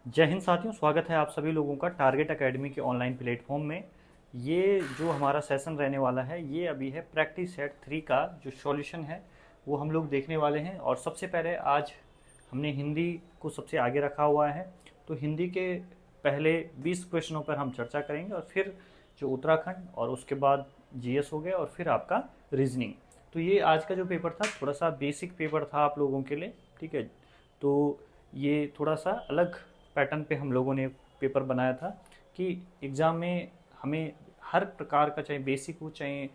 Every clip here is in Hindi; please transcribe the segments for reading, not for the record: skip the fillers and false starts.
जय हिंद साथियों, स्वागत है आप सभी लोगों का टारगेट एकेडमी के ऑनलाइन प्लेटफॉर्म में। ये जो हमारा सेशन रहने वाला है ये अभी है प्रैक्टिस सेट 3 का जो सॉल्यूशन है वो हम लोग देखने वाले हैं। और सबसे पहले आज हमने हिंदी को सबसे आगे रखा हुआ है, तो हिंदी के पहले 20 क्वेश्चनों पर हम चर्चा करेंगे और फिर जो उत्तराखंड और उसके बाद जीएस हो गया और फिर आपका रीजनिंग। तो ये आज का जो पेपर था थोड़ा सा बेसिक पेपर था आप लोगों के लिए, ठीक है। तो ये थोड़ा सा अलग पैटर्न पे हम लोगों ने पेपर बनाया था कि एग्ज़ाम में हमें हर प्रकार का, चाहे बेसिक हो, चाहे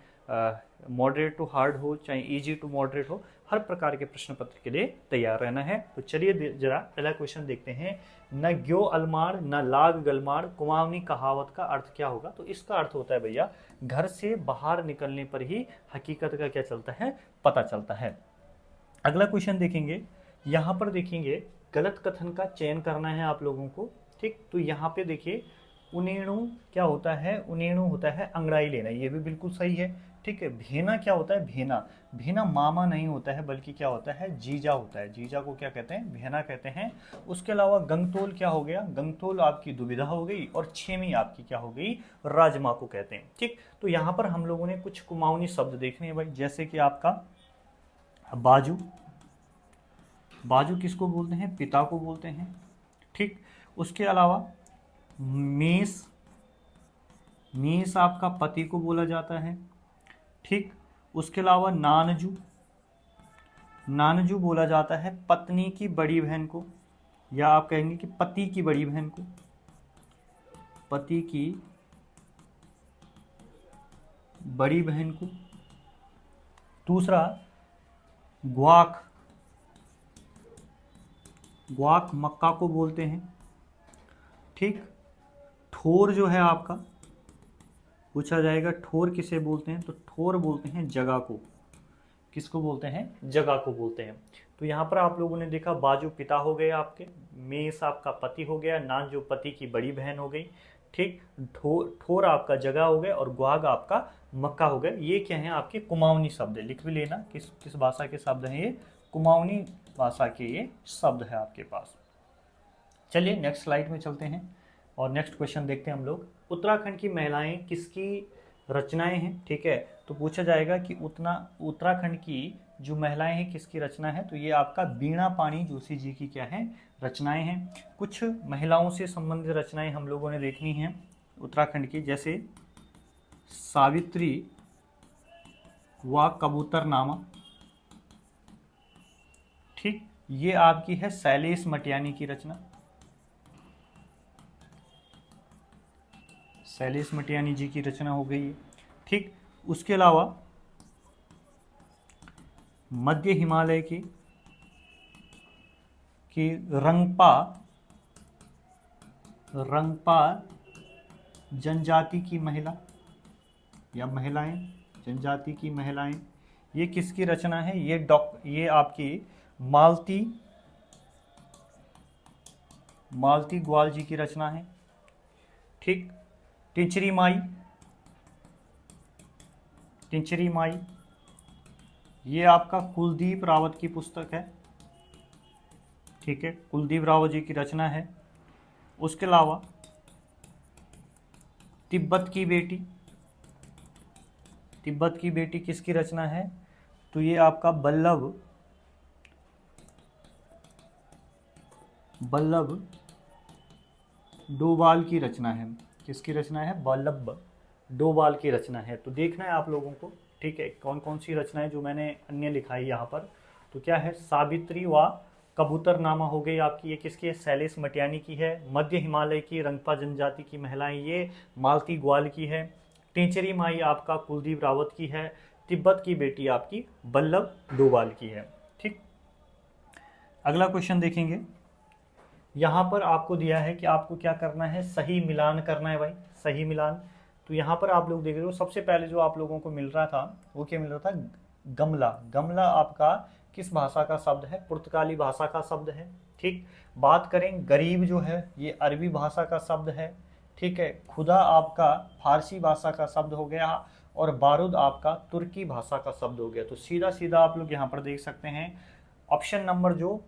मॉडरेट टू हार्ड हो, चाहे इजी टू मॉडरेट हो, हर प्रकार के प्रश्न पत्र के लिए तैयार रहना है। तो चलिए जरा पहला क्वेश्चन देखते हैं। न ग्यो अलमार न लाग गलमार, कुमाऊनी कहावत का अर्थ क्या होगा? तो इसका अर्थ होता है भैया, घर से बाहर निकलने पर ही हकीकत का क्या चलता है, पता चलता है। अगला क्वेश्चन देखेंगे, यहाँ पर देखेंगे गलत कथन का चयन करना है आप लोगों को, ठीक। तो यहाँ पे देखिए उनेणु क्या होता है, उनेणु होता है अंगड़ाई लेना, ये भी बिल्कुल सही है, ठीक है। भेना क्या होता है, भेना, भेना मामा नहीं होता है बल्कि क्या होता है, जीजा होता है। जीजा को क्या कहते हैं, भेना कहते हैं। उसके अलावा गंगतोल क्या हो गया, गंगतोल आपकी दुविधा हो गई, और छेमी आपकी क्या हो गई, राजमा को कहते हैं, ठीक। तो यहाँ पर हम लोगों ने कुछ कुमाऊनी शब्द देखने हैं भाई, जैसे कि आपका बाजू, बाजू किसको बोलते हैं, पिता को बोलते हैं, ठीक। उसके अलावा मेष, मेष आपका पति को बोला जाता है, ठीक। उसके अलावा नानजू, नानजू बोला जाता है पत्नी की बड़ी बहन को, या आप कहेंगे कि पति की बड़ी बहन को, पति की बड़ी बहन को। दूसरा ग्वाक, ग्वाक मक्का को बोलते हैं, ठीक। ठोर जो है आपका, पूछा जाएगा ठोर किसे बोलते हैं, तो ठोर बोलते हैं जगह को। किसको बोलते हैं, जगह को बोलते हैं। तो यहाँ पर आप लोगों ने देखा बाजू पिता हो गए आपके, मेष आपका पति हो गया, नान जो पति की बड़ी बहन हो गई, ठीक। ठोर आपका जगह हो गया, और ग्वाग आपका मक्का हो गया। ये क्या है, आपके कुमाऊनी शब्द है, लिख भी लेना किस किस भाषा के शब्द हैं ये, कुमाऊनी भाषा के ये शब्द है आपके पास। चलिए नेक्स्ट स्लाइड में चलते हैं और नेक्स्ट क्वेश्चन देखते हैं हम लोग। उत्तराखंड की महिलाएं किसकी रचनाएं हैं, ठीक है। तो पूछा जाएगा कि उतना उत्तराखंड की जो महिलाएं हैं किसकी रचना है, तो ये आपका बीणा पानी जोशी जी की क्या है, रचनाएं हैं। कुछ महिलाओं से संबंधित रचनाएं हम लोगों ने देखनी हैं उत्तराखंड की, जैसे सावित्री व कबूतरनामा, ठीक। ये आपकी है शैलेश मटियानी की रचना, शैलेश मटियानी जी की रचना हो गई है, ठीक। उसके अलावा मध्य हिमालय की रंगपा, रंगपा जनजाति की महिला या महिलाएं, जनजाति की महिलाएं, ये किसकी रचना है, ये आपकी मालती, मालती ग्वाल जी की रचना है, ठीक। टिंचरी माई, टिंचरी माई ये आपका कुलदीप रावत की पुस्तक है, ठीक है, कुलदीप रावत जी की रचना है। उसके अलावा तिब्बत की बेटी, तिब्बत की बेटी किसकी रचना है, तो ये आपका बल्लभ, बल्लभ डोभाल की रचना है। किसकी रचना है, बल्लभ डोभाल की रचना है। तो देखना है आप लोगों को, ठीक है, कौन कौन सी रचनाएं जो मैंने अन्य लिखाई यहाँ पर। तो क्या है, सावित्री व कबूतरनामा हो गई आपकी, ये किसकी है, शैलेश मटियानी की है। मध्य हिमालय की रंगपा जनजाति की महिलाएं, ये मालती ग्वाल की है। टेंचरी माई आपका कुलदीप रावत की है। तिब्बत की बेटी आपकी बल्लभ डोभाल की है, ठीक। अगला क्वेश्चन देखेंगे, यहाँ पर आपको दिया है कि आपको क्या करना है, सही मिलान करना है भाई, सही मिलान। तो यहाँ पर आप लोग देख रहे हो, सबसे पहले जो आप लोगों को मिल रहा था वो क्या मिल रहा था, गमला। गमला आपका किस भाषा का शब्द है, पुर्तगाली भाषा का शब्द है, ठीक। बात करें गरीब जो है, ये अरबी भाषा का शब्द है, ठीक है। खुदा आपका फारसी भाषा का शब्द हो गया, और बारूद आपका तुर्की भाषा का शब्द हो गया। तो सीधा सीधा आप लोग यहाँ पर देख सकते हैं ऑप्शन नंबर जो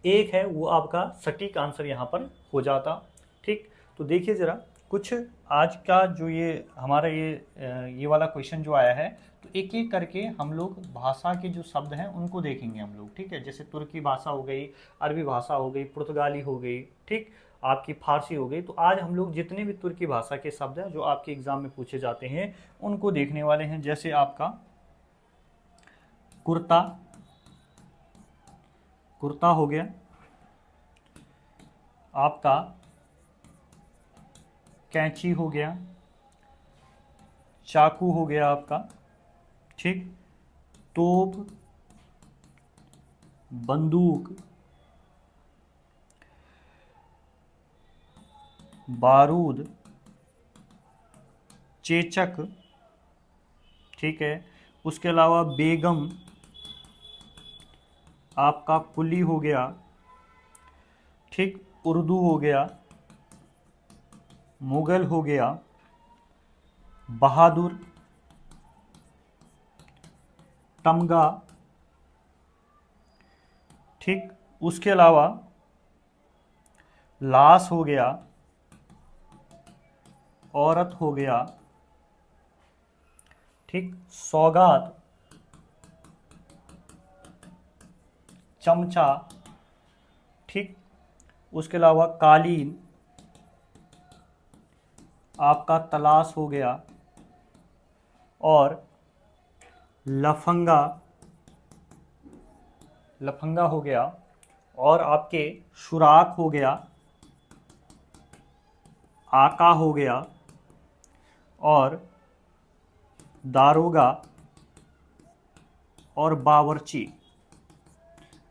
एक है वो आपका सटीक आंसर यहाँ पर हो जाता। ठीक, तो देखिए ज़रा कुछ आज का जो ये हमारा ये वाला क्वेश्चन जो आया है, तो एक एक करके हम लोग भाषा के जो शब्द हैं उनको देखेंगे हम लोग। ठीक है, जैसे तुर्की भाषा हो गई, अरबी भाषा हो गई, पुर्तगाली हो गई, ठीक, आपकी फारसी हो गई। तो आज हम लोग जितने भी तुर्की भाषा के शब्द हैं जो आपके एग्जाम में पूछे जाते हैं उनको देखने वाले हैं। जैसे आपका कुर्ता, कुर्ता हो गया, आपका कैंची हो गया, चाकू हो गया आपका, ठीक, तोप, बंदूक, बारूद, चेचक, ठीक है, उसके अलावा बेगम, आपका कुली हो गया, ठीक, उर्दू हो गया, मुगल हो गया, बहादुर, तमगा, ठीक, उसके अलावा लाश हो गया, औरत हो गया, ठीक, सौगात, चमचा, ठीक, उसके अलावा कालीन, आपका तलाश हो गया, और लफंगा, लफंगा हो गया, और आपके सुराख हो गया, आका हो गया, और दारोगा, और बावर्ची।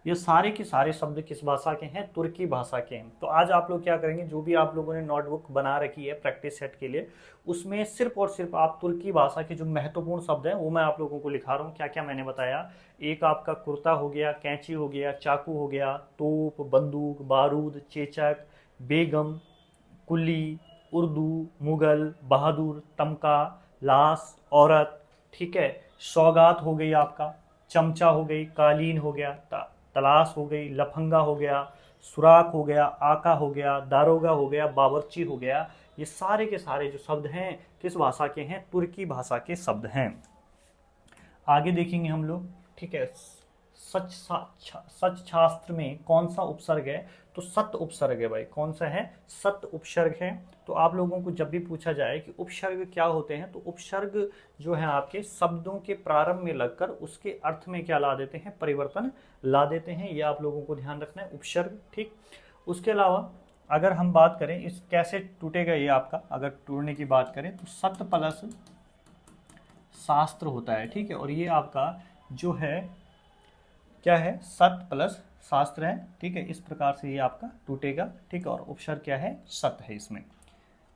ये सारे के सारे शब्द किस भाषा के हैं? तुर्की भाषा के हैं। तो आज आप लोग क्या करेंगे, जो भी आप लोगों ने नोटबुक बना रखी है प्रैक्टिस सेट के लिए, उसमें सिर्फ और सिर्फ आप तुर्की भाषा के जो महत्वपूर्ण शब्द हैं वो मैं आप लोगों को लिखा रहा हूँ। क्या क्या मैंने बताया, एक आपका कुर्ता हो गया, कैंची हो गया, चाकू हो गया, तोप, बंदूक, बारूद, चेचक, बेगम, कुली, उर्दू, मुगल, बहादुर, तमका, लाश, औरत, ठीक है, सौगात हो गई आपका, चमचा हो गई, कालीन हो गया, तलाश हो गई, लफंगा हो गया, सुराख हो गया, आका हो गया, दारोगा हो गया, बावर्ची हो गया। ये सारे के सारे जो शब्द हैं किस भाषा के हैं? तुर्की भाषा के शब्द हैं। आगे देखेंगे हम लोग, ठीक है, सच शास्त्र में कौन सा उपसर्ग है? तो सत उपसर्ग है भाई। कौन सा है? सत उपसर्ग है। तो आप लोगों को जब भी पूछा जाए कि उपसर्ग क्या होते हैं, तो उपसर्ग जो है आपके शब्दों के प्रारंभ में लगकर उसके अर्थ में क्या ला देते हैं? परिवर्तन ला देते हैं। ये आप लोगों को ध्यान रखना है, उपसर्ग। ठीक, उसके अलावा अगर हम बात करें इस कैसे टूटेगा ये आपका, अगर टूटने की बात करें तो सत प्लस शास्त्र होता है। ठीक है, और ये आपका जो है क्या है? सत प्लस शास्त्र है। ठीक है, इस प्रकार से ये आपका टूटेगा। ठीक है, और उपसर्ग क्या है? सत है इसमें।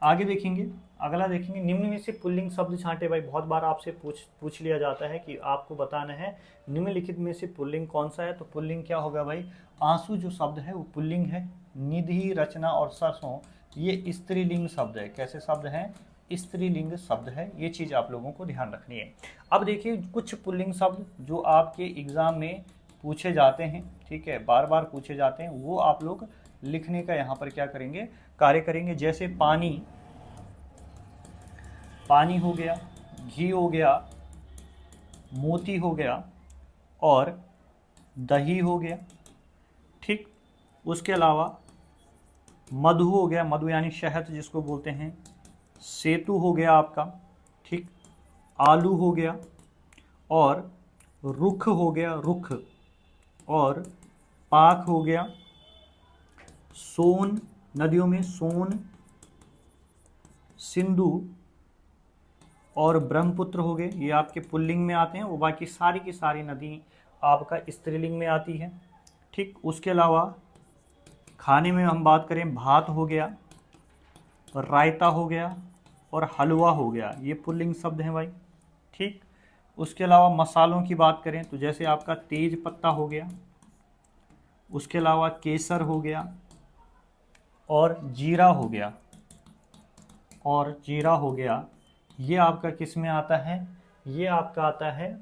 आगे देखेंगे, अगला देखेंगे, निम्न में से पुल्लिंग शब्द छांटे। भाई बहुत बार आपसे पूछ लिया जाता है कि आपको बताना है निम्नलिखित में से पुल्लिंग कौन सा है। तो पुल्लिंग क्या होगा भाई? आंसू जो शब्द है वो पुल्लिंग है। निधि, रचना और सरसों ये स्त्रीलिंग शब्द है। कैसे शब्द हैं? स्त्रीलिंग शब्द है। ये चीज आप लोगों को ध्यान रखनी है। अब देखिए कुछ पुल्लिंग शब्द जो आपके एग्जाम में पूछे जाते हैं, ठीक है, बार बार पूछे जाते हैं, वो आप लोग लिखने का यहाँ पर क्या करेंगे? कार्य करेंगे। जैसे पानी, पानी हो गया, घी हो गया, मोती हो गया, और दही हो गया। ठीक, उसके अलावा मधु हो गया, मधु यानी शहद जिसको बोलते हैं। सेतु हो गया आपका, ठीक, आलू हो गया, और रुख हो गया, रुख, और पाक हो गया। सोन, नदियों में सोन, सिंधु और ब्रह्मपुत्र हो गए, ये आपके पुल्लिंग में आते हैं। वो बाकी सारी की सारी नदी आपका स्त्रीलिंग में आती है। ठीक, उसके अलावा खाने में हम बात करें, भात हो गया, रायता हो गया, और हलवा हो गया, ये पुल्लिंग शब्द हैं भाई। ठीक, उसके अलावा मसालों की बात करें तो जैसे आपका तेज पत्ता हो गया, उसके अलावा केसर हो गया, और जीरा हो गया, और जीरा हो गया। ये आपका किस में आता है? ये आपका आता है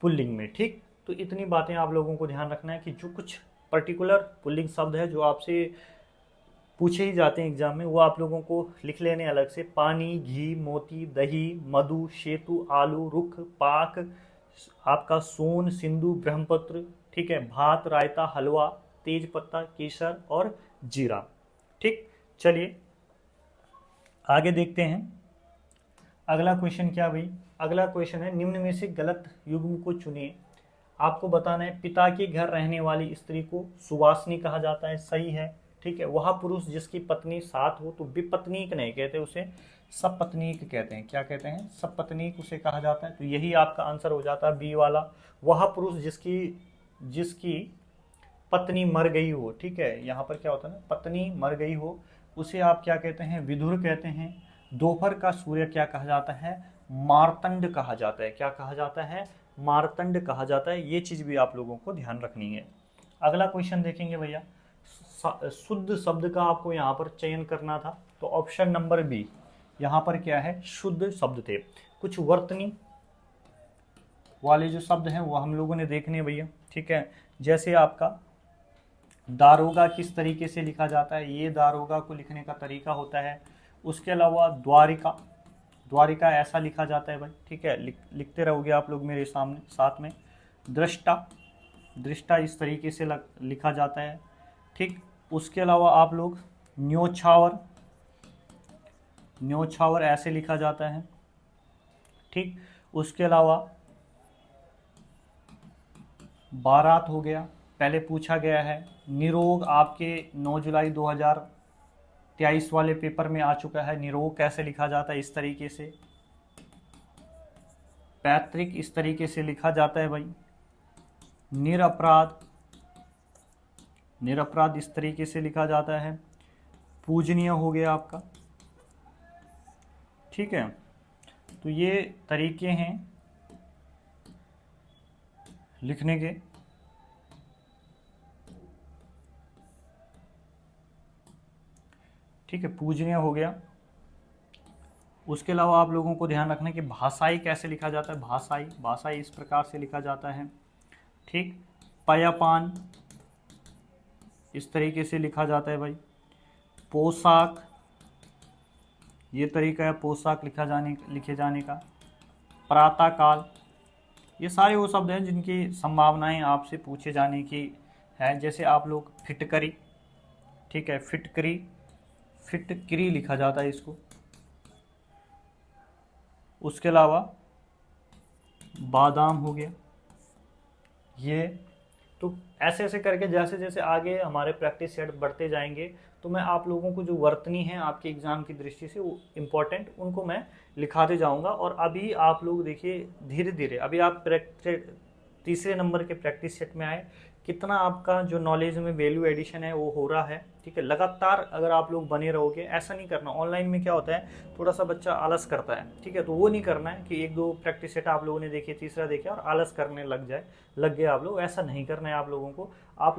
पुल्लिंग में। ठीक, तो इतनी बातें आप लोगों को ध्यान रखना है कि जो कुछ पर्टिकुलर पुल्लिंग शब्द है जो आपसे पूछे ही जाते हैं एग्जाम में, वो आप लोगों को लिख लेने अलग से। पानी, घी, मोती, दही, मधु, सेतु, आलू, रुख, पाक, आपका सोन, सिंधु, ब्रह्मपुत्र, ठीक है, भात, रायता, हलवा, तेज पत्ता, केसर और जीरा। ठीक, चलिए आगे देखते हैं। अगला क्वेश्चन क्या भाई, अगला क्वेश्चन है निम्न में से गलत युग्म को चुनिए। आपको बताना है पिता के घर रहने वाली स्त्री को सुवासनी कहा जाता है, सही है। ठीक है, वह पुरुष जिसकी पत्नी साथ हो तो विपत्नीक नहीं कहते, उसे सपत्नीक कहते हैं। क्या कहते हैं? सपत्नीक उसे कहा जाता है। तो यही आपका आंसर हो जाता है बी वाला। वह पुरुष जिसकी जिसकी पत्नी मर गई हो, ठीक है, यहाँ पर क्या होता है ना, पत्नी मर गई हो, उसे आप क्या कहते हैं? विधुर कहते हैं। दोपहर का सूर्य क्या कहा जाता है? मार्तंड कहा जाता है। क्या कहा जाता है? मार्तंड कहा जाता है। ये चीज भी आप लोगों को ध्यान रखनी है। अगला क्वेश्चन देखेंगे भैया, शुद्ध शब्द का आपको यहाँ पर चयन करना था, तो ऑप्शन नंबर बी, यहाँ पर क्या है? शुद्ध शब्द थे। कुछ वर्तनी वाले जो शब्द हैं वो हम लोगों ने देखने भैया, ठीक है। जैसे आपका दारोगा किस तरीके से लिखा जाता है, ये दारोगा को लिखने का तरीका होता है। उसके अलावा द्वारिका, द्वारिका ऐसा लिखा जाता है भाई, ठीक है, लिखते रहोगे आप लोग मेरे सामने साथ में। दृष्टा, दृष्टा इस तरीके से लिखा जाता है, ठीक। उसके अलावा आप लोग न्योछावर, न्योछावर ऐसे लिखा जाता है, ठीक। उसके अलावा बारात हो गया, पहले पूछा गया है। निरोग आपके 9 जुलाई 2023 वाले पेपर में आ चुका है। निरोग कैसे लिखा जाता है? इस तरीके से। पैतृक इस तरीके से लिखा जाता है भाई। निरपराध, निरपराध इस तरीके से लिखा जाता है। पूजनीय हो गया आपका, ठीक है। तो ये तरीके हैं लिखने के। ठीक है, पूजनीय हो गया। उसके अलावा आप लोगों को ध्यान रखना कि भाषाई कैसे लिखा जाता है। भाषाई, भाषाई इस प्रकार से लिखा जाता है, ठीक। पयापान इस तरीके से लिखा जाता है भाई। पोशाक, ये तरीका है पोशाक लिखे जाने का। प्रातःकाल, ये सारे वो शब्द हैं जिनकी संभावनाएं आपसे पूछे जाने की है। जैसे आप लोग फिटकरी, ठीक है, फिटकरी, फिटकरी लिखा जाता है इसको। उसके अलावा बादाम हो गया। ये तो ऐसे ऐसे करके जैसे जैसे आगे हमारे प्रैक्टिस सेट बढ़ते जाएंगे तो मैं आप लोगों को जो वर्तनी है आपके एग्जाम की दृष्टि से वो इम्पोर्टेंट, उनको मैं लिखाते जाऊंगा। और अभी आप लोग देखिए धीरे धीरे, अभी आप तीसरे नंबर के प्रैक्टिस सेट में आए, कितना आपका जो नॉलेज में वैल्यू एडिशन है वो हो रहा है, ठीक है। लगातार अगर आप लोग बने रहोगे, ऐसा नहीं करना। ऑनलाइन में क्या होता है, थोड़ा सा बच्चा आलस करता है, ठीक है, तो वो नहीं करना है कि एक दो प्रैक्टिस सेट आप लोगों ने देखे, तीसरा देखे और आलस करने लग गए आप लोग। ऐसा नहीं करना है आप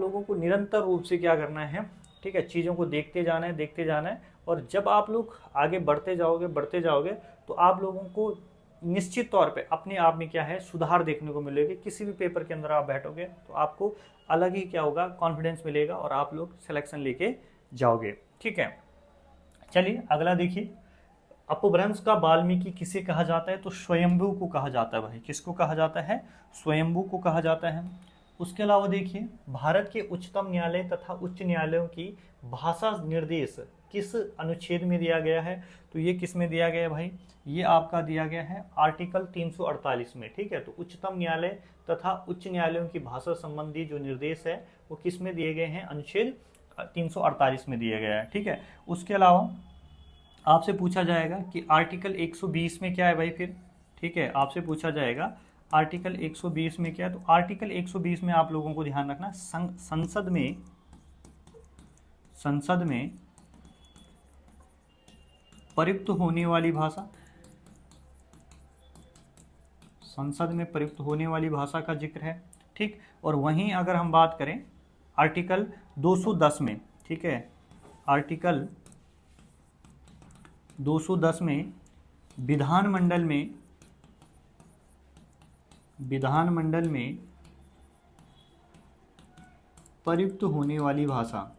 लोगों को निरंतर रूप से क्या करना है, ठीक है, चीज़ों को देखते जाना है, देखते जाना है। और जब आप लोग आगे बढ़ते जाओगे तो आप लोगों को निश्चित तौर पे अपने आप में क्या है, सुधार देखने को मिलेगी। किसी भी पेपर के अंदर आप बैठोगे तो आपको अलग ही क्या होगा, कॉन्फिडेंस मिलेगा और आप लोग सिलेक्शन लेके जाओगे, ठीक है। चलिए अगला देखिए, अपभ्रंश का वाल्मीकि किसे कहा जाता है? तो स्वयंभू को कहा जाता है भाई। किसको कहा जाता है? स्वयंभू को कहा जाता है। उसके अलावा देखिए, भारत के उच्चतम न्यायालय तथा उच्च न्यायालयों की भाषा निर्देश किस अनुच्छेद में दिया गया है? तो ये किस में दिया गया है भाई? ये आपका दिया गया है आर्टिकल 348 में, ठीक है। तो उच्चतम न्यायालय तथा उच्च न्यायालयों की भाषा संबंधी जो निर्देश है वो किस में दिए गए हैं? अनुच्छेद 348 में दिया गया है, ठीक है। उसके अलावा आपसे पूछा जाएगा कि आर्टिकल 120 में क्या है भाई फिर, ठीक है, आपसे पूछा जाएगा आर्टिकल 120 में क्या है। तो आर्टिकल 120 में आप लोगों को ध्यान रखना, संसद में प्रयुक्त होने वाली भाषा, संसद में प्रयुक्त होने वाली भाषा का जिक्र है, ठीक। और वहीं अगर हम बात करें आर्टिकल 210 में, ठीक है, आर्टिकल 210 में विधानमंडल में प्रयुक्त होने वाली भाषा,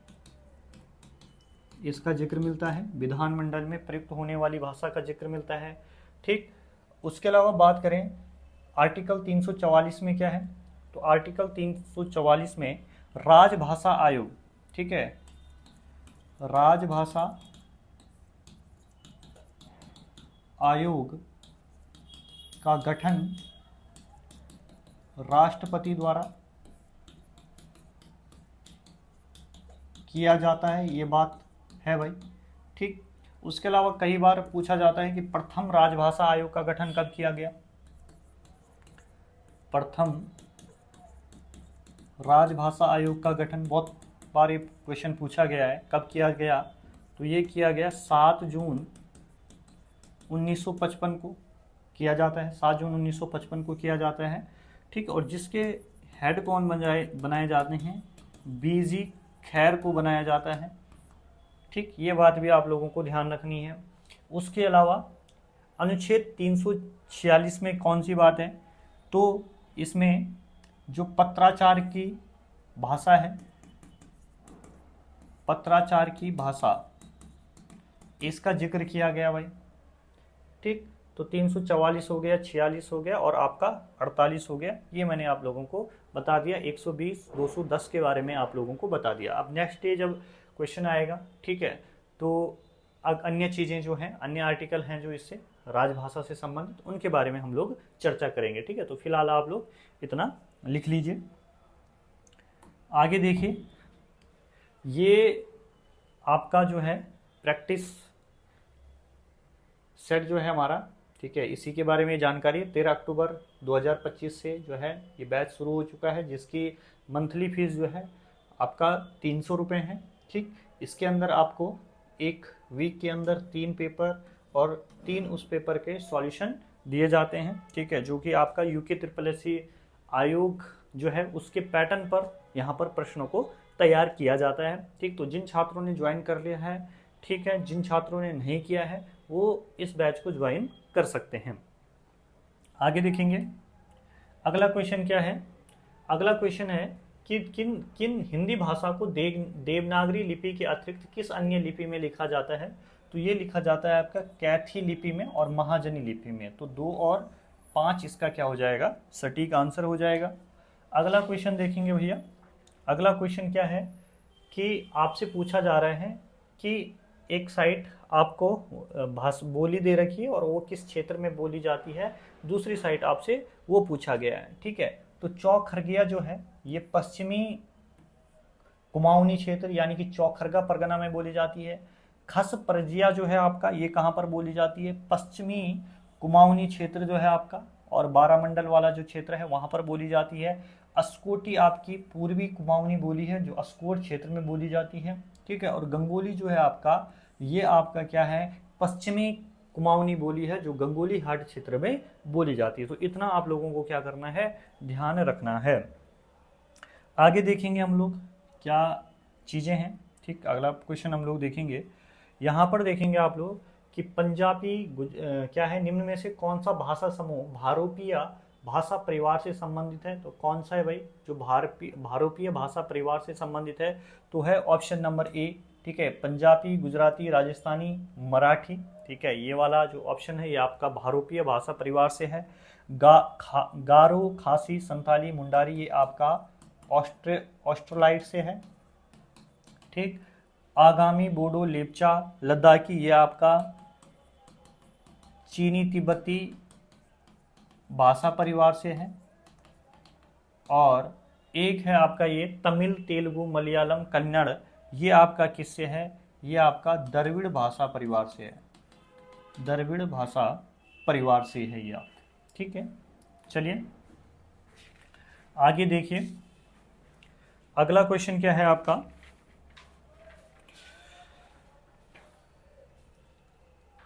इसका जिक्र मिलता है। विधानमंडल में प्रयुक्त होने वाली भाषा का जिक्र मिलता है। ठीक, उसके अलावा बात करें आर्टिकल 344 में क्या है, तो आर्टिकल 344 में राजभाषा आयोग, ठीक है, राजभाषा आयोग का गठन राष्ट्रपति द्वारा किया जाता है, ये बात है भाई। ठीक, उसके अलावा कई बार पूछा जाता है कि प्रथम राजभाषा आयोग का गठन कब किया गया। प्रथम राजभाषा आयोग का गठन बहुत बार ये क्वेश्चन पूछा गया है, कब किया गया, तो ये किया गया 7 जून 1955 को किया जाता है, 7 जून 1955 को किया जाता है। ठीक, और जिसके हेड कौन बनाए जाते हैं, बीजी खैर को बनाया जाता है। ठीक, ये बात भी आप लोगों को ध्यान रखनी है। उसके अलावा अनुच्छेद 346 में कौन सी बात है, तो इसमें जो पत्राचार की भाषा है, पत्राचार की भाषा, इसका जिक्र किया गया भाई। ठीक, तो 344 हो गया, 46 हो गया और आपका 48 हो गया। ये मैंने आप लोगों को बता दिया, 120 210 के बारे में आप लोगों को बता दिया। अब नेक्स्ट डे जब क्वेश्चन आएगा, ठीक है, तो अन्य चीज़ें जो हैं, अन्य आर्टिकल हैं जो इससे राजभाषा से संबंधित, उनके बारे में हम लोग चर्चा करेंगे। ठीक है, तो फिलहाल आप लोग इतना लिख लीजिए। आगे देखिए, ये आपका जो है प्रैक्टिस सेट जो है हमारा, ठीक है, इसी के बारे में जानकारी। 13 अक्टूबर 2025 से जो है ये बैच शुरू हो चुका है, जिसकी मंथली फीस जो है आपका 300 रुपये है। ठीक, इसके अंदर आपको एक वीक के अंदर 3 पेपर और 3 उस पेपर के सॉल्यूशन दिए जाते हैं। ठीक है, जो कि आपका यूके SSSC आयोग जो है उसके पैटर्न पर यहाँ पर प्रश्नों को तैयार किया जाता है। ठीक, तो जिन छात्रों ने ज्वाइन कर लिया है, ठीक है, जिन छात्रों ने नहीं किया है वो इस बैच को ज्वाइन कर सकते हैं। आगे देखेंगे अगला क्वेश्चन क्या है। अगला क्वेश्चन है कि किन किन हिंदी भाषा को देवनागरी लिपि के अतिरिक्त किस अन्य लिपि में लिखा जाता है, तो ये लिखा जाता है आपका कैथी लिपि में और महाजनी लिपि में। तो 2 और 5 इसका क्या हो जाएगा, सटीक आंसर हो जाएगा। अगला क्वेश्चन देखेंगे भैया। अगला क्वेश्चन क्या है कि आपसे पूछा जा रहा है कि एक साइड आपको बोली दे रखी है और वो किस क्षेत्र में बोली जाती है, दूसरी साइड आपसे वो पूछा गया है। ठीक है, तो चौखरगिया जो है ये पश्चिमी कुमाऊनी क्षेत्र यानी कि चौखरगा परगना में बोली जाती है। खस परजिया जो है आपका, ये कहाँ पर बोली जाती है, पश्चिमी कुमाऊनी क्षेत्र जो है आपका, और बारामंडल वाला जो क्षेत्र है वहाँ पर बोली जाती है। अस्कोटी आपकी पूर्वी कुमाऊनी बोली है जो अस्कोट क्षेत्र में बोली जाती है। ठीक है, और गंगोली जो है आपका, ये आपका क्या है, पश्चिमी कुमाऊनी बोली है जो गंगोली हाट क्षेत्र में बोली जाती है। तो इतना आप लोगों को क्या करना है, ध्यान रखना है। आगे देखेंगे हम लोग क्या चीज़ें हैं। ठीक, अगला क्वेश्चन हम लोग देखेंगे, यहाँ पर देखेंगे आप लोग कि पंजाबी क्या है, निम्न में से कौन सा भाषा समूह भारोपीय भाषा परिवार से संबंधित है, तो कौन सा है भाई जो भारोपीय भाषा परिवार से संबंधित है, तो है ऑप्शन नंबर ए। ठीक है, पंजाबी, गुजराती, राजस्थानी, मराठी। ठीक है, ये वाला जो ऑप्शन है ये आपका भारोपीय भाषा परिवार से है। गारो, खासी, संताली, मुंडारी ये आपका ऑस्ट्रोलाइट से है। ठीक, आगामी, बोडो, लेपचा, लद्दाखी ये आपका चीनी तिब्बती भाषा परिवार से है। और एक है आपका ये तमिल, तेलुगु, मलयालम, कन्नड़, ये आपका किससे है, ये आपका द्रविड़ भाषा परिवार से है। द्रविड़ भाषा परिवार से है ये आप। ठीक है, चलिए आगे देखिए। अगला क्वेश्चन क्या है आपका,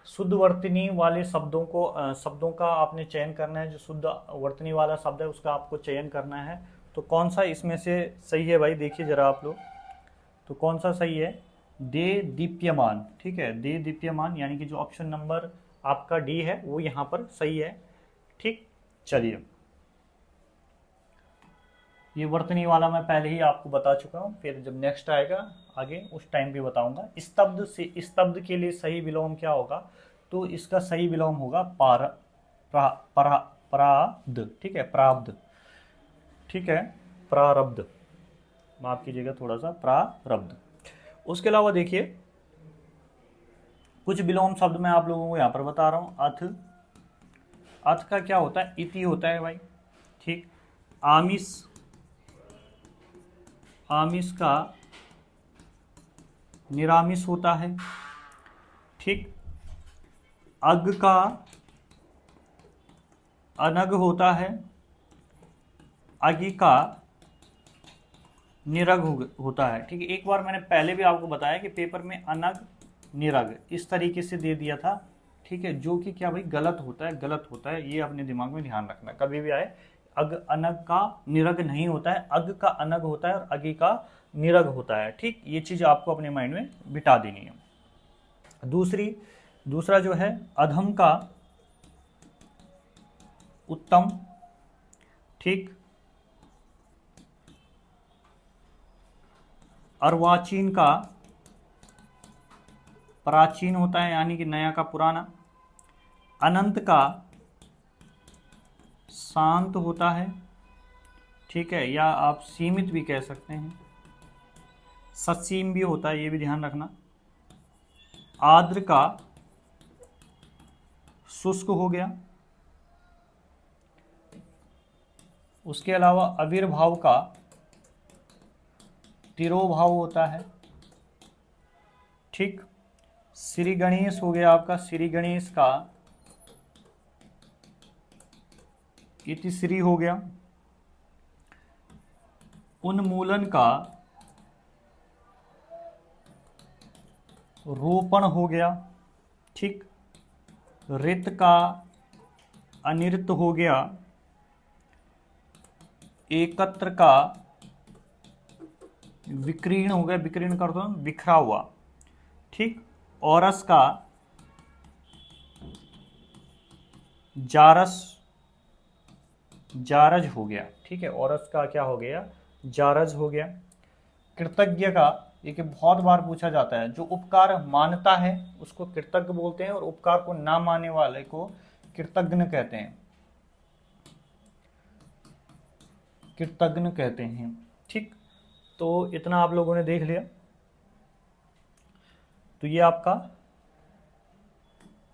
शुद्ध वर्तनी वाले शब्दों का आपने चयन करना है। जो शुद्ध वर्तनी वाला शब्द है उसका आपको चयन करना है। तो कौन सा इसमें से सही है भाई, देखिए जरा आप लोग, तो कौन सा सही है, दे दीप्यमान। ठीक है, दे दीप्यमान यानी कि जो ऑप्शन नंबर आपका डी है वो यहाँ पर सही है। ठीक, चलिए ये वर्तनी वाला मैं पहले ही आपको बता चुका हूँ, फिर जब नेक्स्ट आएगा आगे उस टाइम भी बताऊंगा। स्तब्ध से स्तब्ध के लिए सही विलोम क्या होगा, तो इसका सही विलोम होगा प्राब्ध, ठीक है, प्राब्ध, ठीक है, प्रारब्ध, माफ कीजिएगा थोड़ा सा, प्रारब्ध। उसके अलावा देखिए कुछ विलोम शब्द मैं आप लोगों को यहाँ पर बता रहा हूँ। अथ, अथ का क्या होता है, इति होता है भाई, ठीक। आमिष, आमिष का निरामिष होता है, ठीक। अग का अनग होता है, अगि का निरग होता है, ठीक है। एक बार मैंने पहले भी आपको बताया कि पेपर में अनग निरग इस तरीके से दे दिया था, ठीक है, जो कि क्या भाई गलत होता है, गलत होता है, ये अपने दिमाग में ध्यान रखना। कभी भी आए अग अनग का निरग नहीं होता है, अग का अनग होता है और अगी का निरग होता है, ठीक। ये चीज आपको अपने माइंड में बिठा देनी है। दूसरा जो है अधम का उत्तम, ठीक। अर्वाचीन का प्राचीन होता है, यानी कि नया का पुराना। अनंत का शांत होता है, ठीक है, या आप सीमित भी कह सकते हैं। ससीम भी होता है, ये भी ध्यान रखना। आर्द्र का शुष्क हो गया। उसके अलावा आविर्भाव का तिरोभाव होता है, ठीक। श्री गणेश हो गया आपका, श्री गणेश का इतिश्री हो गया। उन्मूलन का रोपण हो गया, ठीक। ऋत का अनिर्त हो गया। एकत्र का विकीर्ण हो गया, विकीर्ण कर दो बिखरा हुआ, ठीक। औरस का जारस, जारज हो गया, ठीक है, औरस का क्या हो गया, जारज हो गया। कृतज्ञ का, ये कि बहुत बार पूछा जाता है, जो उपकार मानता है उसको कृतज्ञ बोलते हैं और उपकार को ना मानने वाले को कृतज्ञ कहते हैं, कृतज्ञ कहते हैं, ठीक। तो इतना आप लोगों ने देख लिया। तो ये आपका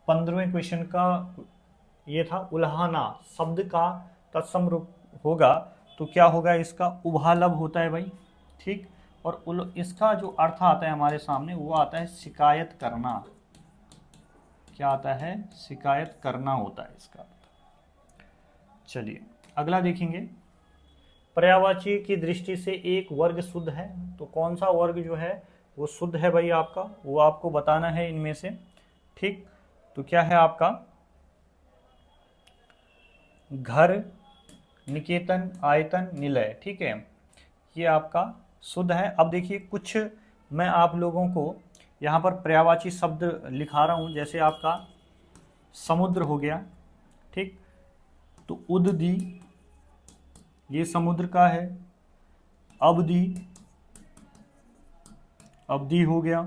15वें क्वेश्चन का ये था। उल्हाना शब्द का तत्सम रूप होगा तो क्या होगा, इसका उभालब होता है भाई, ठीक। और इसका जो अर्थ आता है हमारे सामने वो आता है शिकायत करना। क्या आता है, शिकायत करना होता है इसका अर्थ। चलिए अगला देखेंगे। पर्यायवाची की दृष्टि से एक वर्ग शुद्ध है, तो कौन सा वर्ग जो है वो शुद्ध है भाई आपका, वो आपको बताना है इनमें से, ठीक। तो क्या है आपका, घर, निकेतन, आयतन, निलय, ठीक है, ये आपका शुद्ध है। अब देखिए कुछ मैं आप लोगों को यहाँ पर पर्यायवाची शब्द लिखा रहा हूँ, जैसे आपका समुद्र हो गया, ठीक। तो उददी ये समुद्र का है। अवधि, अवधि हो गया।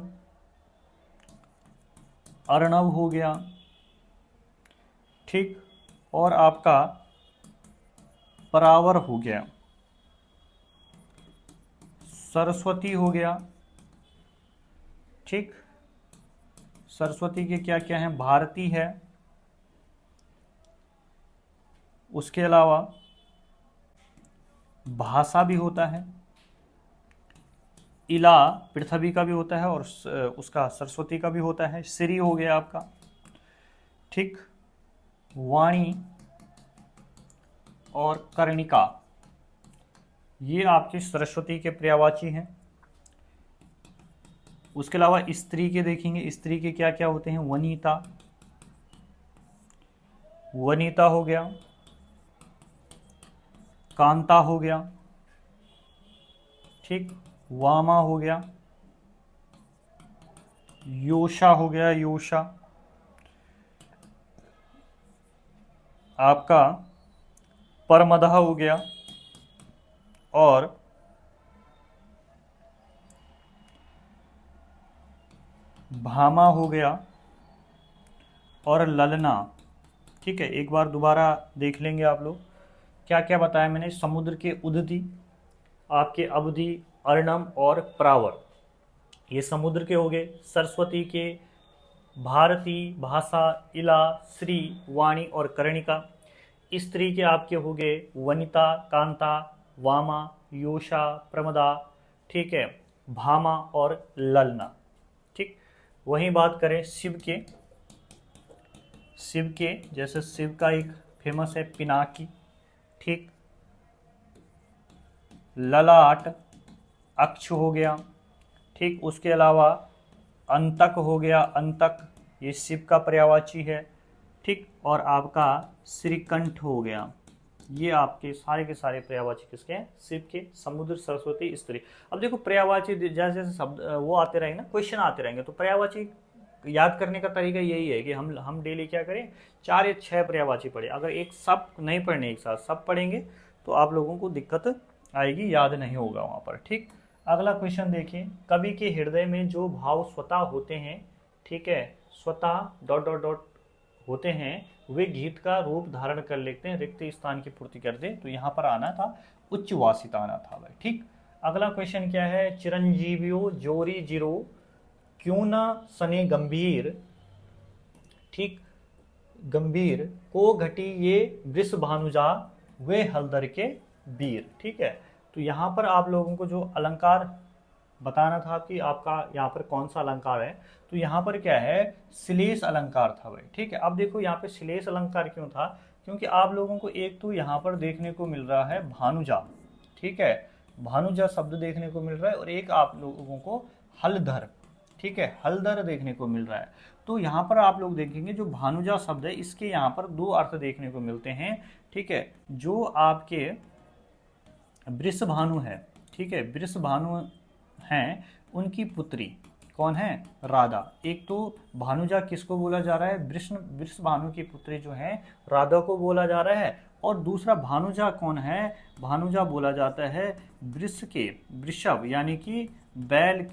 अर्णव हो गया, ठीक। और आपका परावर हो गया। सरस्वती हो गया, ठीक। सरस्वती के क्या क्या है, भारती है। उसके अलावा भाषा भी होता है। इला पृथ्वी का भी होता है और उसका सरस्वती का भी होता है। श्री हो गया आपका, ठीक। वाणी और कर्णिका ये आपके सरस्वती के पर्यायवाची हैं। उसके अलावा स्त्री के देखेंगे, स्त्री के क्या क्या होते हैं, वनिता, वनिता हो गया। कांता हो गया, ठीक। वामा हो गया। योषा हो गया, योषा। आपका परमदह हो गया। और भामा हो गया और ललना। ठीक है, एक बार दोबारा देख लेंगे आप लोग। क्या क्या बताया मैंने? समुद्र के उदती, आपके अवधि, अर्णम और प्रावर, ये समुद्र के हो गए। सरस्वती के भारती, भाषा, इला, श्री, वाणी और कर्णिका। स्त्री के आपके हो गए वनिता, कांता, वामा, योषा, प्रमदा। ठीक है, भामा और ललना। ठीक, वहीं बात करें शिव के, शिव के जैसे शिव का एक फेमस है पिनाकी। ठीक, ललाट, अक्ष हो गया। ठीक, उसके अलावा अंतक हो गया, अंतक ये शिव का पर्यायवाची है। ठीक, और आपका श्रीकंठ हो गया। ये आपके सारे के सारे पर्यायवाची किसके हैं? शिव के। समुद्र, सरस्वती, स्त्री। अब देखो पर्यायवाची जैसे जैसे शब्द वो आते रहेंगे ना, क्वेश्चन आते रहेंगे, तो पर्यायवाची याद करने का तरीका यही है कि हम डेली क्या करें, 4 या 6 पर्यायवाची पढ़े। अगर एक सब नहीं पढ़ने, एक साथ सब पढ़ेंगे तो आप लोगों को दिक्कत आएगी, याद नहीं होगा वहाँ पर। ठीक, अगला क्वेश्चन देखिए। कवि के हृदय में जो भाव स्वतः होते हैं, ठीक है, स्वतः डॉट डॉट डॉट होते हैं, वे गीत का रूप धारण कर लेते हैं, रिक्त स्थान की पूर्ति कर दे। तो यहाँ पर आना था उच्चवासिता आना था भाई। ठीक, अगला क्वेश्चन क्या है? चिरंजीवियों जोरी जिरो क्यों न सने गंभीर। ठीक, गंभीर को घटी ये वृष भानुजा वे हलदर के वीर। ठीक है, तो यहाँ पर आप लोगों को जो अलंकार बताना था कि आपका यहाँ पर कौन सा अलंकार है, तो यहाँ पर क्या है, श्लेष अलंकार था भाई। ठीक है, अब देखो यहाँ पे श्लेष अलंकार क्यों था, क्योंकि आप लोगों को एक तो यहाँ पर देखने को मिल रहा है भानुजा। ठीक है, भानुजा शब्द देखने को मिल रहा है, और एक आप लोगों को हलधर, ठीक है, हलधर देखने को मिल रहा है। तो यहाँ पर आप लोग देखेंगे जो भानुजा शब्द है, इसके यहाँ पर 2 अर्थ देखने को मिलते हैं। ठीक है, जो आपके वृषभानु है, ठीक है, वृषभानु हैं, उनकी पुत्री कौन है? राधा। एक तो भानुजा किसको बोला जा रहा है? वृषभानु की पुत्री जो है राधा को बोला जा रहा है। और दूसरा भानुजा कौन है? भानुजा बोला जाता है वृषभ यानी कि बैल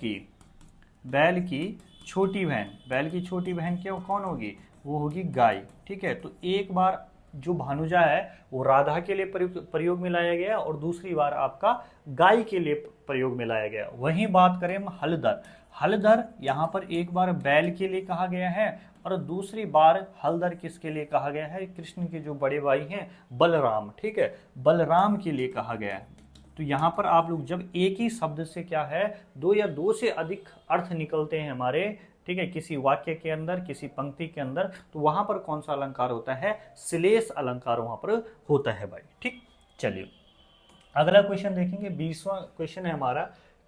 की छोटी बहन। बैल की छोटी बहन क्या कौन होगी? वो होगी गाय। ठीक है, तो एक बार जो भानुजा है वो राधा के लिए प्रयोग में लाया गया, और दूसरी बार आपका गाय के लिए प्रयोग में लाया गया। वहीं बात करें हम हलधर, हलधर यहाँ पर एक बार बैल के लिए कहा गया है, और दूसरी बार हलधर किसके लिए कहा गया है? कृष्ण के जो बड़े भाई हैं बलराम। ठीक है, बलराम के लिए कहा गया है। तो यहाँ पर आप लोग जब एक ही शब्द से क्या है 2 या 2 से अधिक अर्थ निकलते हैं हमारे, ठीक है, किसी वाक्य के अंदर, किसी पंक्ति के अंदर, तो वहां पर कौन सा अलंकार होता है? श्लेष अलंकार वहां पर होता है भाई। ठीक, चलिए अगला क्वेश्चन देखेंगे। 20वां क्वेश्चन है हमारा,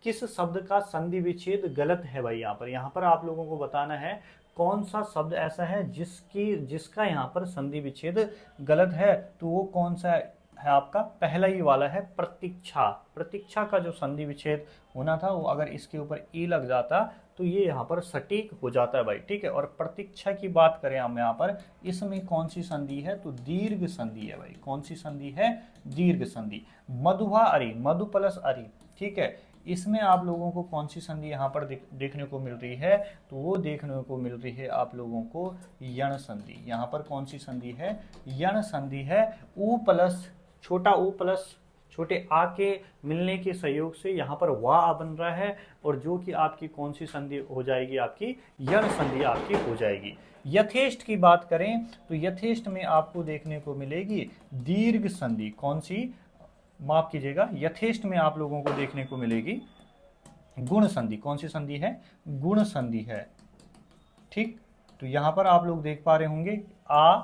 किस शब्द का संधि विच्छेद गलत है भाई? यहाँ पर आप लोगों को बताना है कौन सा शब्द ऐसा है जिसका यहाँ पर संधि विच्छेद गलत है। तो वो कौन सा है आपका? पहला ही वाला है प्रतीक्षा। प्रतीक्षा का जो संधि विच्छेद होना था वो अगर इसके ऊपर ई लग जाता तो ये यहाँ पर सटीक हो जाता है भाई। ठीक है, और प्रतीक्षा की बात करें हम यहाँ पर, इसमें कौन सी संधि है? तो दीर्घ संधि है भाई। कौन सी संधि है? दीर्घ संधि। मधुवा अरि, मधु प्लस अरि, ठीक है, इसमें आप लोगों को कौन सी संधि यहाँ पर देखने को मिल रही है? तो वो देखने को मिल रही है आप लोगों को यण संधि। यहाँ पर कौन सी संधि है? यण संधि है। ऊ प्लस छोटा ऊ प्लस छोटे आ के मिलने के सहयोग से यहाँ पर वाह बन रहा है, और जो कि आपकी कौन सी संधि हो जाएगी? आपकी यण संधि आपकी हो जाएगी। यथेष्ट की बात करें तो यथेष्ट में आपको देखने को मिलेगी दीर्घ संधि। कौन सी? माफ कीजिएगा, यथेष्ट में आप लोगों को देखने को मिलेगी गुण संधि। कौन सी संधि है? गुण संधि है। ठीक, तो यहां पर आप लोग देख पा रहे होंगे आ,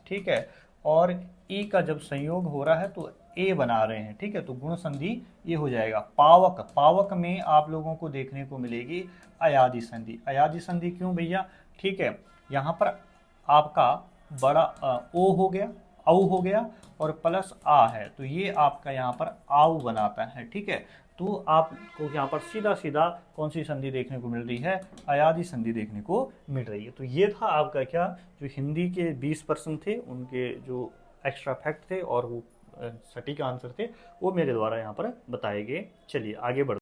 ठीक है, और ई का जब संयोग हो रहा है तो ए बना रहे हैं। ठीक है, तो गुण संधि ये हो जाएगा। पावक, पावक में आप लोगों को देखने को मिलेगी अयादि संधि। अयादि संधि क्यों भैया? ठीक है, यहाँ पर आपका बड़ा ओ हो गया, औ हो गया, और प्लस आ है, तो ये आपका यहाँ पर आउ बनाता है। ठीक है, तो आपको यहाँ पर सीधा सीधा कौन सी संधि देखने को मिल रही है? अयादि संधि देखने को मिल रही है। तो ये था आपका क्या, जो हिंदी के 20% थे उनके जो एक्स्ट्रा फैक्ट थे, और वो सटीक आंसर थे वो मेरे द्वारा यहाँ पर बताए गए। चलिए आगे बढ़